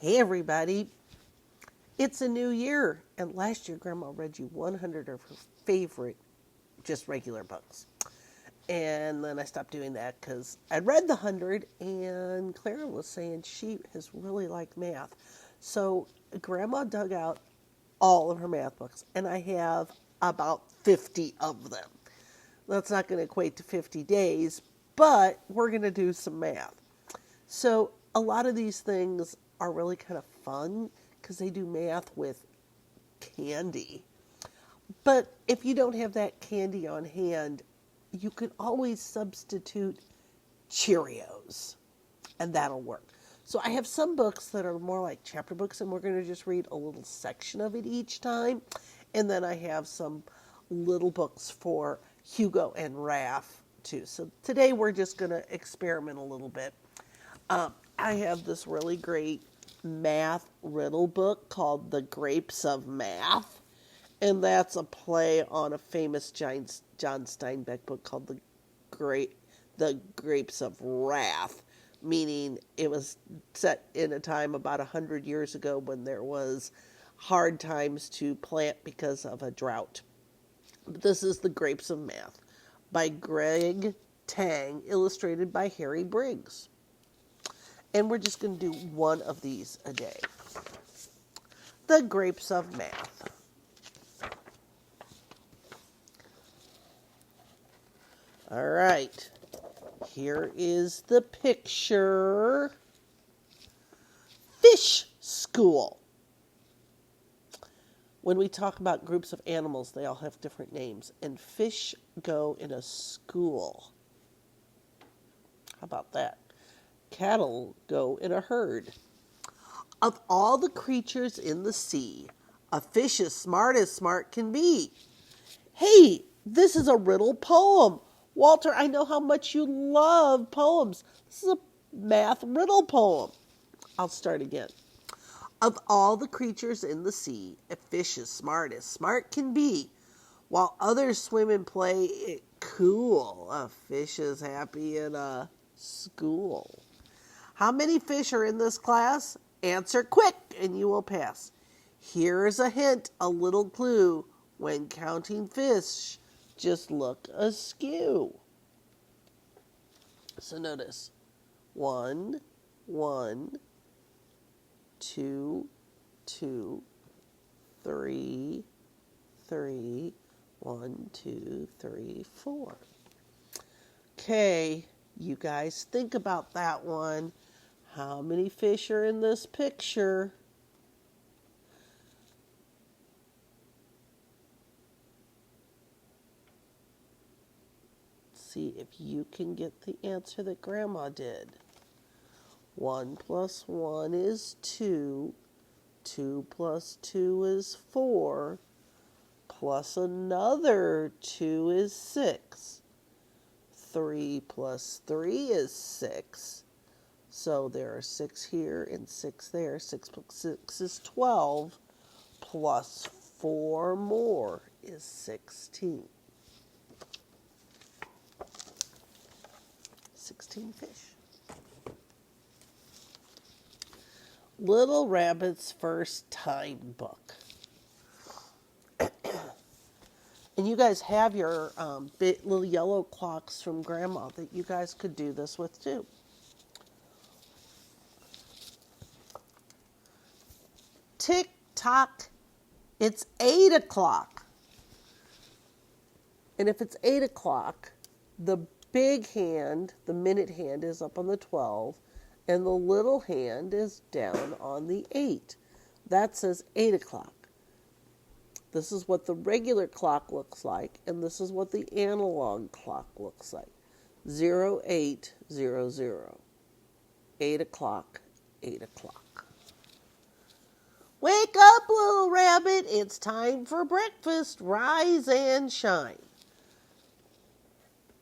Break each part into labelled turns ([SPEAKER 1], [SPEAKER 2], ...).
[SPEAKER 1] Hey everybody, it's a new year, and last year Grandma read you 100 of her favorite, just regular books. And then I stopped doing that because I'd read the 100, and Clara was saying she has really liked math. So Grandma dug out all of her math books, and I have about 50 of them. That's not going to equate to 50 days, but we're going to do some math. So a lot of these things are really kind of fun because they do math with candy. But if you don't have that candy on hand, you can always substitute Cheerios, and that'll work. So I have some books that are more like chapter books, and we're going to just read a little section of it each time. And then I have some little books for Hugo and Raph, too. So today we're just going to experiment a little bit. I have this really great math riddle book called The Grapes of Math. And that's a play on a famous John Steinbeck book called The Grapes of Wrath, meaning it was set in a time about 100 years ago when there was hard times to plant because of a drought. But this is The Grapes of Math by Greg Tang, illustrated by Harry Briggs. And we're just going to do one of these a day. The Grapes of Math. All right, here is the picture. Fish school. When we talk about groups of animals, they all have different names, and fish go in a school. How about that? Cattle go in a herd. Of all the creatures in the sea, a fish as smart can be. Hey, this is a riddle poem. Walter, I know how much you love poems. This is a math riddle poem. I'll start again. Of all the creatures in the sea, a fish as smart can be. While others swim and play cool, a fish is happy in a school. How many fish are in this class? Answer quick and you will pass. Here is a hint, a little clue. When counting fish, just look askew. So notice, 1, 2, 3, 1, 2, 3, 4. Okay, you guys think about that one. How many fish are in this picture? See if you can get the answer that Grandma did. 1 plus 1 is 2. 2 plus 2 is 4. Plus another 2 is 6. 3 plus 3 is 6. So there are 6 here and 6 there. 6 plus 6 is 12. Plus 4 more is 16. 16 fish. Little Rabbit's First Time book. And you guys have your little yellow clocks from Grandma that you guys could do this with too. Tick tock, it's 8 o'clock. And if it's 8 o'clock, the big hand, the minute hand, is up on the 12, and the little hand is down on the 8. That says 8 o'clock. This is what the regular clock looks like, and this is what the analog clock looks like. 0800. 8 o'clock, 8 o'clock. Wake up, little rabbit. It's time for breakfast. Rise and shine.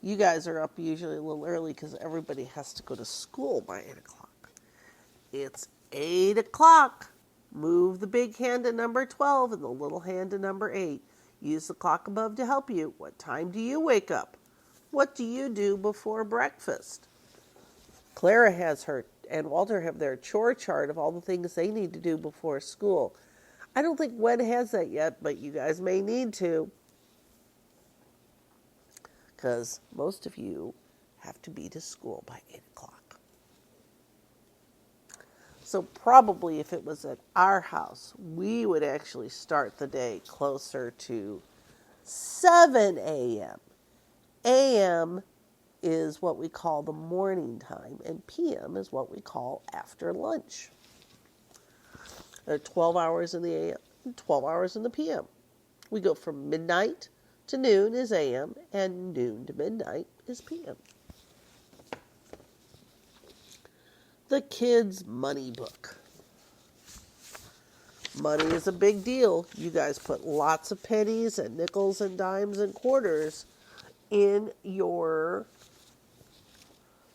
[SPEAKER 1] You guys are up usually a little early because everybody has to go to school by 8 o'clock. It's 8 o'clock. Move the big hand to number 12 and the little hand to number 8. Use the clock above to help you. What time do you wake up? What do you do before breakfast? Clara has her and Walter have their chore chart of all the things they need to do before school. I don't think Wed has that yet, but you guys may need to, because most of you have to be to school by 8 o'clock. So probably if it was at our house, we would actually start the day closer to 7 a.m. A.m. is what we call the morning time, and p.m. is what we call after lunch. There are 12 hours in the a.m. and 12 hours in the p.m. We go from midnight to noon is a.m., and noon to midnight is p.m. The Kids' Money Book. Money is a big deal. You guys put lots of pennies and nickels and dimes and quarters in your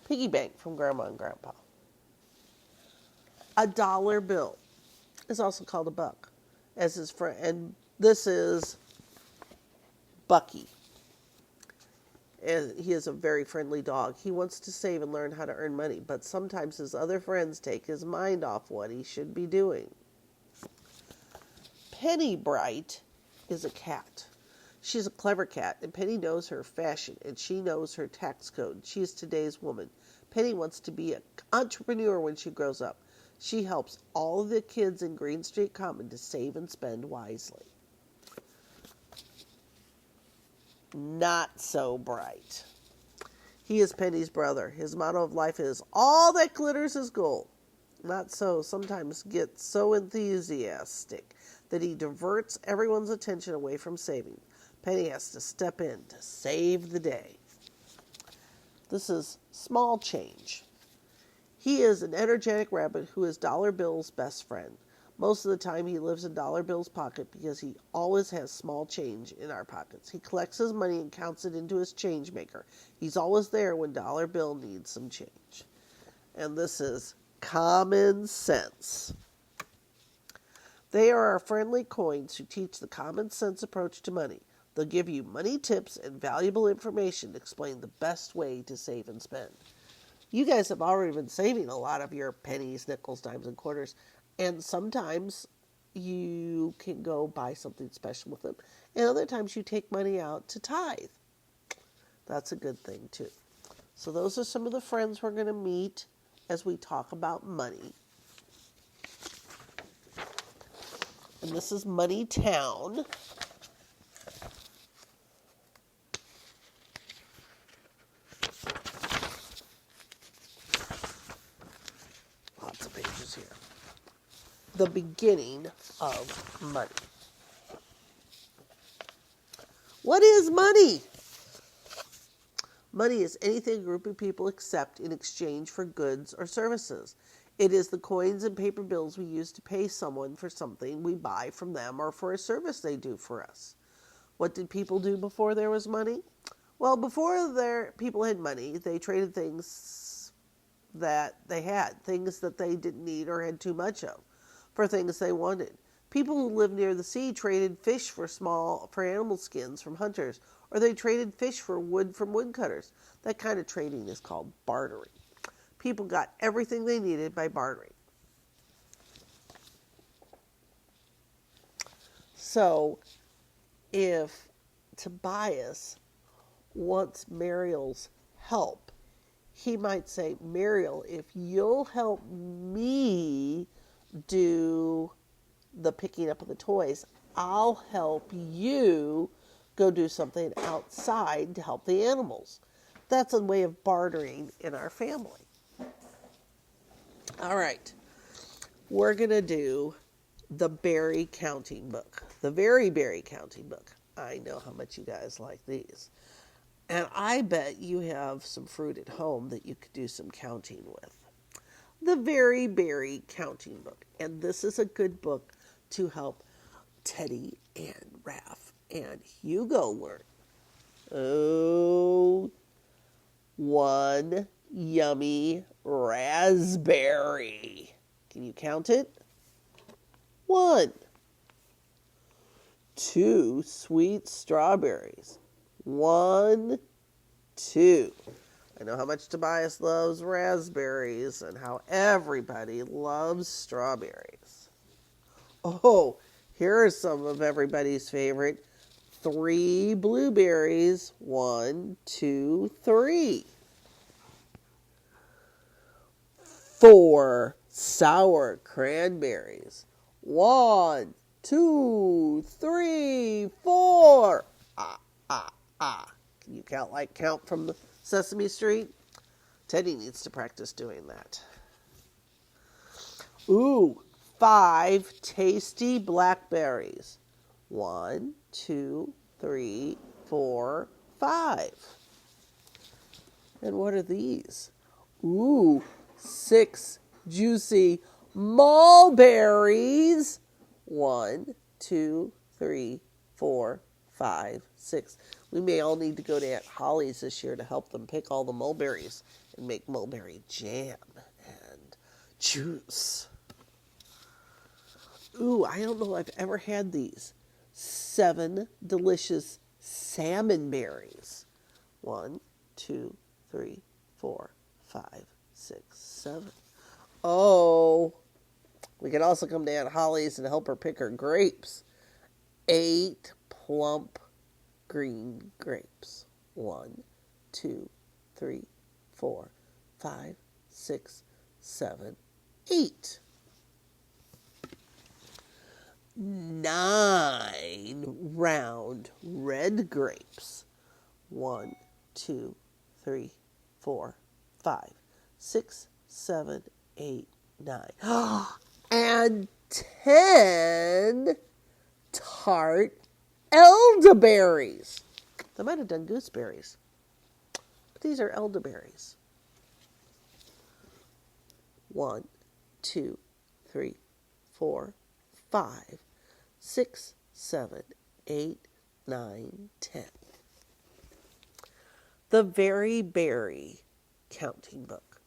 [SPEAKER 1] piggy bank from Grandma and Grandpa. A dollar bill is also called a buck, as his friend, and this is Bucky. And he is a very friendly dog. He wants to save and learn how to earn money, but sometimes his other friends take his mind off what he should be doing. Penny Bright is a cat. She's a clever cat, and Penny knows her fashion, and she knows her tax code. She is today's woman. Penny wants to be an entrepreneur when she grows up. She helps all of the kids in Green Street Common to save and spend wisely. Not so bright. He is Penny's brother. His motto of life is, all that glitters is gold. Not so, sometimes gets so enthusiastic that he diverts everyone's attention away from saving. Penny has to step in to save the day. This is Small Change. He is an energetic rabbit who is Dollar Bill's best friend. Most of the time he lives in Dollar Bill's pocket because he always has small change in our pockets. He collects his money and counts it into his change maker. He's always there when Dollar Bill needs some change. And this is Common Sense. They are our friendly coins who teach the common sense approach to money. They'll give you money tips and valuable information to explain the best way to save and spend. You guys have already been saving a lot of your pennies, nickels, dimes, and quarters, and sometimes you can go buy something special with them, and other times you take money out to tithe. That's a good thing, too. So those are some of the friends we're going to meet as we talk about money. And this is Money Town. Lots of pages here. The beginning of money. What is money? Money is anything a group of people accept in exchange for goods or services. It is the coins and paper bills we use to pay someone for something we buy from them or for a service they do for us. What did people do before there was money? Well, before people had money, they traded things that they had, things that they didn't need or had too much of, for things they wanted. People who lived near the sea traded fish for animal skins from hunters, or they traded fish for wood from woodcutters. That kind of trading is called bartering. People got everything they needed by bartering. So, if Tobias wants Mariel's help, he might say, Mariel, if you'll help me do the picking up of the toys, I'll help you go do something outside to help the animals. That's a way of bartering in our family. All right. We're going to do the berry counting book. The very berry counting book. I know how much you guys like these. And I bet you have some fruit at home that you could do some counting with. The Very Berry Counting Book. And this is a good book to help Teddy and Raph and Hugo learn. Oh, one yummy raspberry. Can you count it? 1. 2 sweet strawberries. 1, 2. I know how much Tobias loves raspberries and how everybody loves strawberries. Oh, here are some of everybody's favorite. 3 blueberries. 1, 2, 3. 4 sour cranberries. 1, 2, 3, 4. Ah, ah, ah. Can you count from the Sesame Street? Teddy needs to practice doing that. Ooh, 5 tasty blackberries. 1, 2, 3, 4, 5. And what are these? Ooh, 6 juicy mulberries. 1, 2, 3, 4, 5, 6. We may all need to go to Aunt Holly's this year to help them pick all the mulberries and make mulberry jam and juice. Ooh, I don't know if I've ever had these. 7 delicious salmon berries. 1, 2, 3, 4, 5, 6, 7. Oh, we can also come to Aunt Holly's and help her pick her grapes. 8 plump green grapes. 1, 2, 3, 4, 5, 6, 7, 8. 9 round red grapes. 1, 2, 3, 4, 5, 6, 7, 8, 9. And 10 tart elderberries. They might have done gooseberries, but these are elderberries. 1, 2, 3, 4, 5, 6, 7, 8, 9, 10. The Very Berry Counting Book.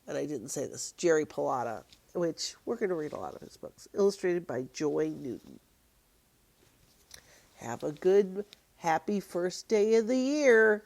[SPEAKER 1] And I didn't say this. Jerry Pallotta, which we're going to read a lot of his books. Illustrated by Joy Newton. Have a good, happy first day of the year.